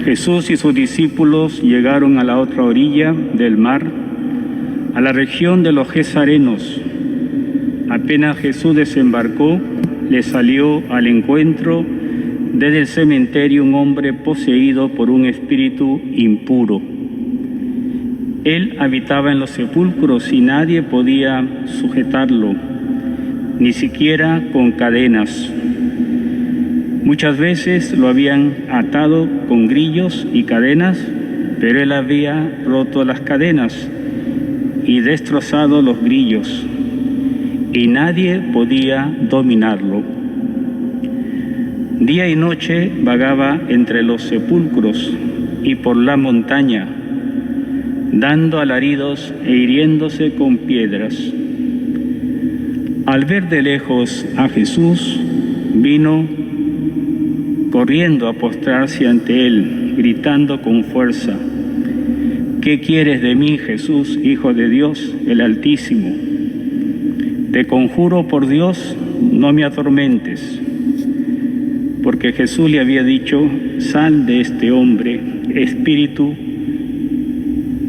Jesús y sus discípulos llegaron a la otra orilla del mar, a la región de los Gesarenos. Apenas Jesús desembarcó, le salió al encuentro desde el cementerio un hombre poseído por un espíritu impuro. Él habitaba en los sepulcros y nadie podía sujetarlo, ni siquiera con cadenas. Muchas veces lo habían atado con grillos y cadenas, pero él había roto las cadenas y destrozado los grillos, y nadie podía dominarlo. Día y noche vagaba entre los sepulcros y por la montaña, dando alaridos e hiriéndose con piedras. Al ver de lejos a Jesús, vino corriendo a postrarse ante él, gritando con fuerza: ¿Qué quieres de mí, Jesús, Hijo de Dios, el Altísimo? Te conjuro por Dios, no me atormentes. Porque Jesús le había dicho: sal de este hombre, espíritu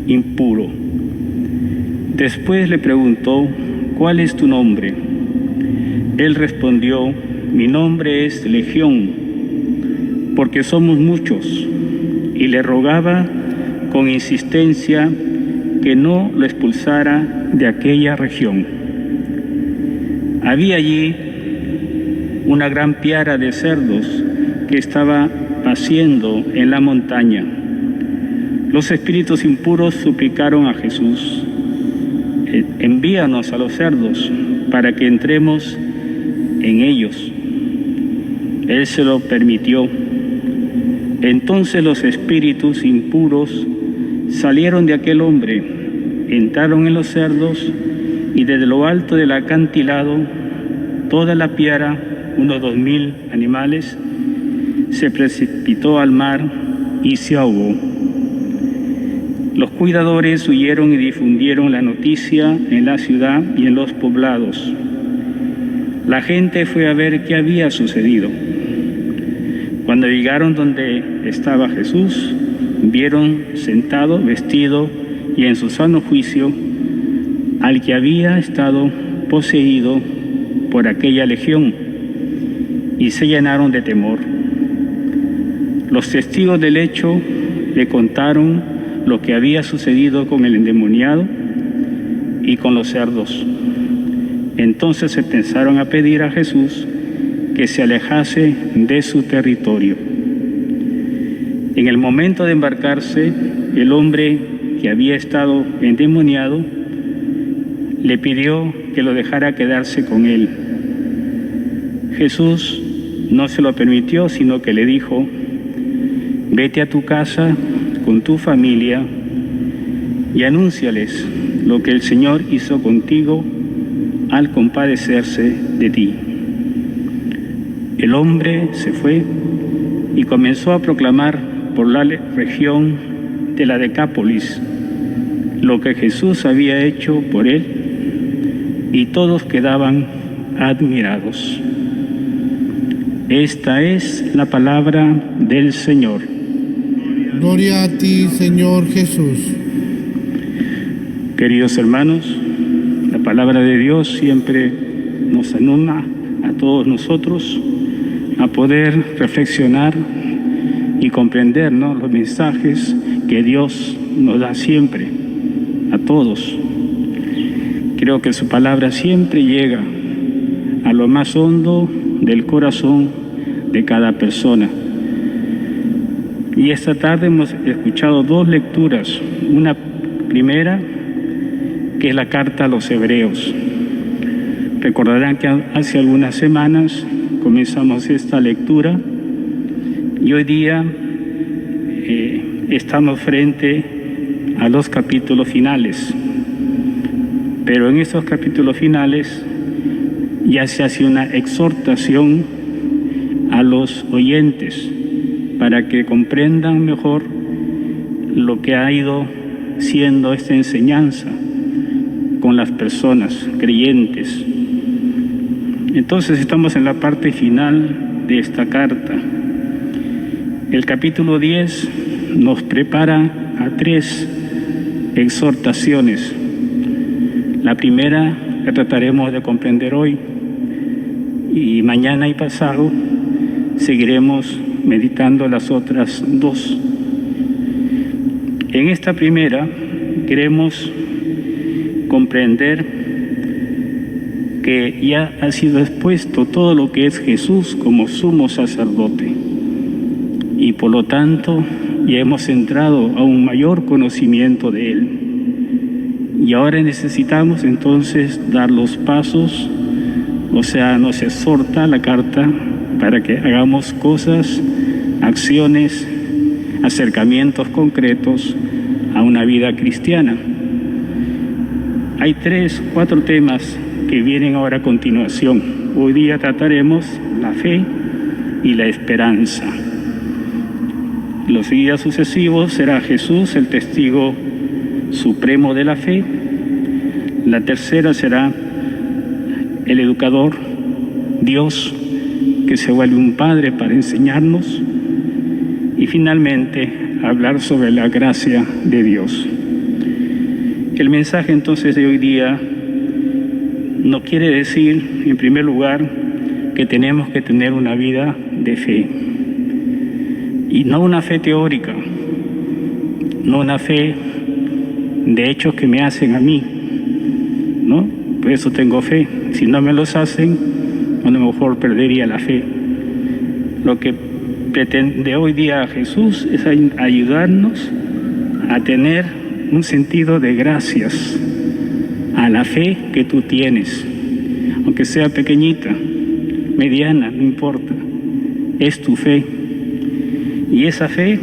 impuro. Después le preguntó: ¿cuál es tu nombre? Él respondió: mi nombre es Legión, porque somos muchos. Y le rogaba con insistencia que no lo expulsara de aquella región. Había allí una gran piara de cerdos que estaba paciendo en la montaña. Los espíritus impuros suplicaron a Jesús: envíanos a los cerdos para que entremos en ellos. Él se lo permitió. Entonces los espíritus impuros salieron de aquel hombre, entraron en los cerdos, y desde lo alto del acantilado, toda la piara, unos 2000 animales, se precipitó al mar y se ahogó. Los cuidadores huyeron y difundieron la noticia en la ciudad y en los poblados. La gente fue a ver qué había sucedido. Cuando llegaron donde estaba Jesús, vieron sentado, vestido y en su sano juicio al que había estado poseído por aquella legión, y se llenaron de temor. Los testigos del hecho le contaron lo que había sucedido con el endemoniado y con los cerdos. Entonces se pensaron a pedir a Jesús que se alejase de su territorio. En el momento de embarcarse, el hombre que había estado endemoniado le pidió que lo dejara quedarse con él. Jesús no se lo permitió, sino que le dijo: vete a tu casa con tu familia y anúnciales lo que el Señor hizo contigo al compadecerse de ti. El hombre se fue y comenzó a proclamar por la región de la Decápolis lo que Jesús había hecho por él, y todos quedaban admirados. Esta es la palabra del Señor. Gloria a ti, Señor Jesús. Queridos hermanos, la palabra de Dios siempre nos anima a todos nosotros a poder reflexionar y comprender, ¿no?, los mensajes que Dios nos da siempre a todos. Creo que su palabra siempre llega a lo más hondo del corazón de cada persona. Y esta tarde hemos escuchado dos lecturas. Una primera, que es la carta a los Hebreos. Recordarán que hace algunas semanas comenzamos esta lectura y hoy día estamos frente a los capítulos finales. Pero en estos capítulos finales ya se hace una exhortación a los oyentes para que comprendan mejor lo que ha ido siendo esta enseñanza con las personas creyentes. Entonces estamos en la parte final de esta carta. El capítulo 10 nos prepara a 3 exhortaciones. La primera que trataremos de comprender hoy, y mañana y pasado seguiremos meditando las otras 2. En esta primera queremos comprender que ya ha sido expuesto todo lo que es Jesús como sumo sacerdote, y por lo tanto ya hemos entrado a un mayor conocimiento de Él. Y ahora necesitamos entonces dar los pasos, o sea, nos exhorta la carta para que hagamos cosas, acciones, acercamientos concretos a una vida cristiana. Hay 3, 4 temas que vienen ahora a continuación. Hoy día trataremos la fe y la esperanza. Los días sucesivos será Jesús el testigo supremo de la fe. La tercera será el educador, Dios, que se vuelve un padre para enseñarnos. Y finalmente, hablar sobre la gracia de Dios. El mensaje entonces de hoy día no quiere decir, en primer lugar, que tenemos que tener una vida de fe. Y no una fe teórica, no una fe de hechos que me hacen a mí, ¿no? Por eso tengo fe. Si no me los hacen, a lo mejor perdería la fe. Lo que pretende hoy día Jesús es ayudarnos a tener un sentido de gracias a la fe que tú tienes, aunque sea pequeñita, mediana, no importa, es tu fe. Y esa fe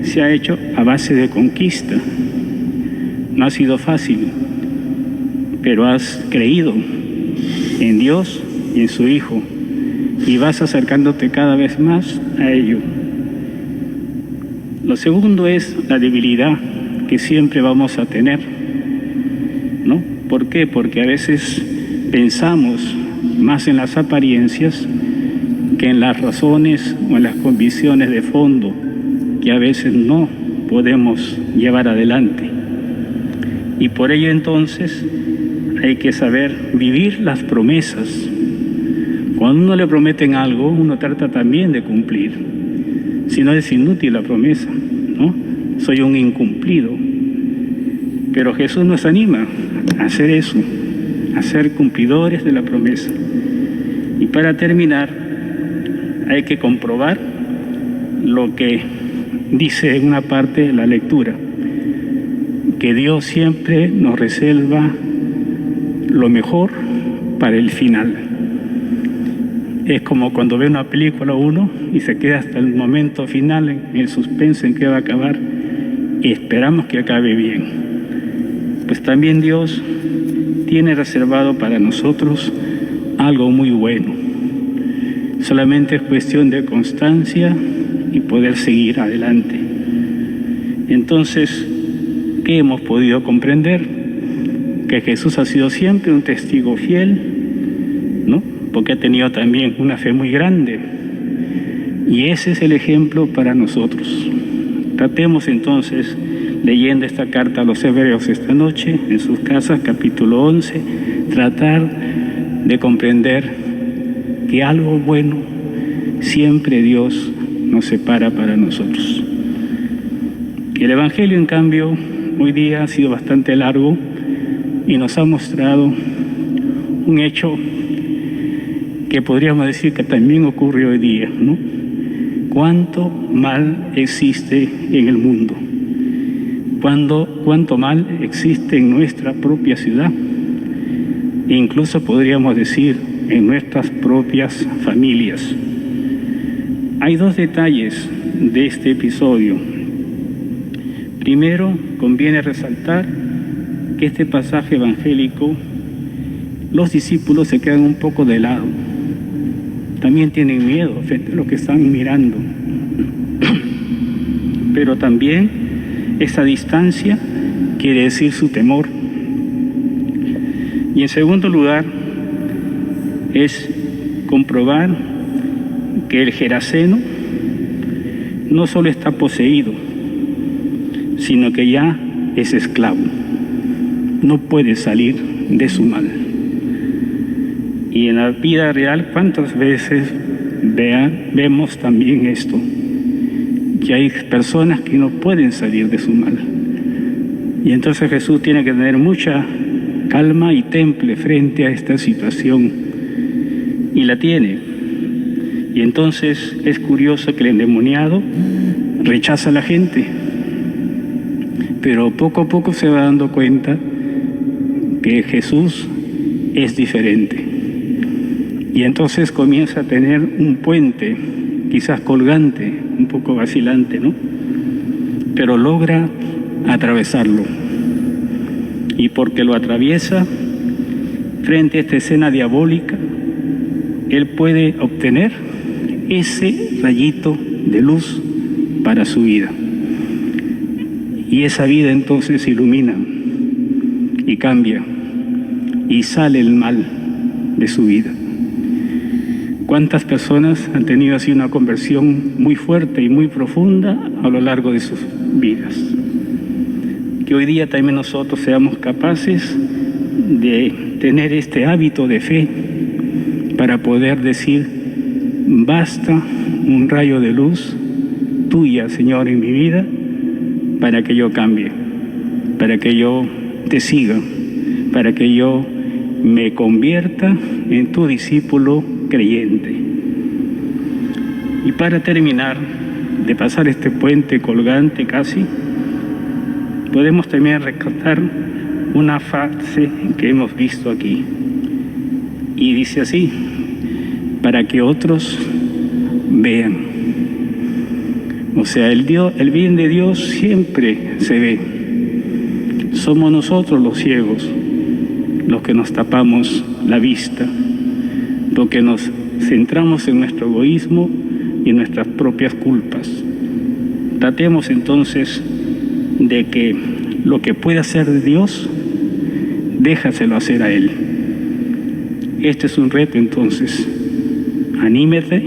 se ha hecho a base de conquista. No ha sido fácil, pero has creído en Dios y en su Hijo, y vas acercándote cada vez más a ello. Lo segundo es la debilidad que siempre vamos a tener, ¿no? ¿Por qué? Porque a veces pensamos más en las apariencias que en las razones o en las convicciones de fondo que a veces no podemos llevar adelante. Y por ello entonces hay que saber vivir las promesas. Cuando uno le prometen algo, uno trata también de cumplir. Si no, es inútil la promesa, ¿no? Soy un incumplido. Pero Jesús nos anima a hacer eso, a ser cumplidores de la promesa. Y para terminar, hay que comprobar lo que dice en una parte de la lectura, que Dios siempre nos reserva lo mejor para el final. Es como cuando ve una película uno y se queda hasta el momento final en el suspenso en que va a acabar y esperamos que acabe bien. Pues también Dios tiene reservado para nosotros algo muy bueno. Solamente es cuestión de constancia y poder seguir adelante. Entonces, ¿qué hemos podido comprender? Que Jesús ha sido siempre un testigo fiel, ¿no? Porque ha tenido también una fe muy grande. Y ese es el ejemplo para nosotros. Tratemos entonces, leyendo esta carta a los Hebreos esta noche, en sus casas, capítulo 11, tratar de comprender que algo bueno siempre Dios nos separa para nosotros. El Evangelio, en cambio, hoy día ha sido bastante largo y nos ha mostrado un hecho que podríamos decir que también ocurre hoy día, ¿no? Cuánto mal existe en el mundo, cuánto mal existe en nuestra propia ciudad, e incluso podríamos decir en nuestras propias familias. Hay 2 detalles de este episodio. Primero, conviene resaltar que este pasaje evangélico, los discípulos se quedan un poco de lado. También tienen miedo frente a lo que están mirando. Pero también esa distancia quiere decir su temor. Y en segundo lugar, es comprobar que el Geraseno no solo está poseído, sino que ya es esclavo. No puede salir de su mal. Y en la vida real, ¿cuántas veces vemos también esto? Que hay personas que no pueden salir de su mal. Y entonces Jesús tiene que tener mucha calma y temple frente a esta situación. Y la tiene. Y entonces es curioso que el endemoniado rechaza a la gente. Pero poco a poco se va dando cuenta que Jesús es diferente. Y entonces comienza a tener un puente, quizás colgante, un poco vacilante, ¿no? Pero logra atravesarlo. Y porque lo atraviesa, frente a esta escena diabólica, él puede obtener ese rayito de luz para su vida. Y esa vida entonces se ilumina y cambia y sale el mal de su vida. ¿Cuántas personas han tenido así una conversión muy fuerte y muy profunda a lo largo de sus vidas? Que hoy día también nosotros seamos capaces de tener este hábito de fe para poder decir: basta un rayo de luz tuya, Señor, en mi vida, para que yo cambie, para que yo te siga, para que yo me convierta en tu discípulo creyente. Y para terminar de pasar este puente colgante casi, podemos también rescatar una frase que hemos visto aquí. Y dice así: para que otros vean. O sea, el bien de Dios siempre se ve. Somos nosotros los ciegos los que nos tapamos la vista, los que nos centramos en nuestro egoísmo y en nuestras propias culpas. Tratemos entonces de que lo que puede hacer de Dios, déjaselo hacer a Él. Este es un reto entonces. Anímete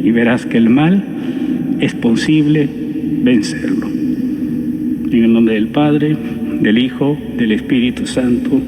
y verás que el mal es posible vencerlo. En el nombre del Padre, del Hijo, del Espíritu Santo.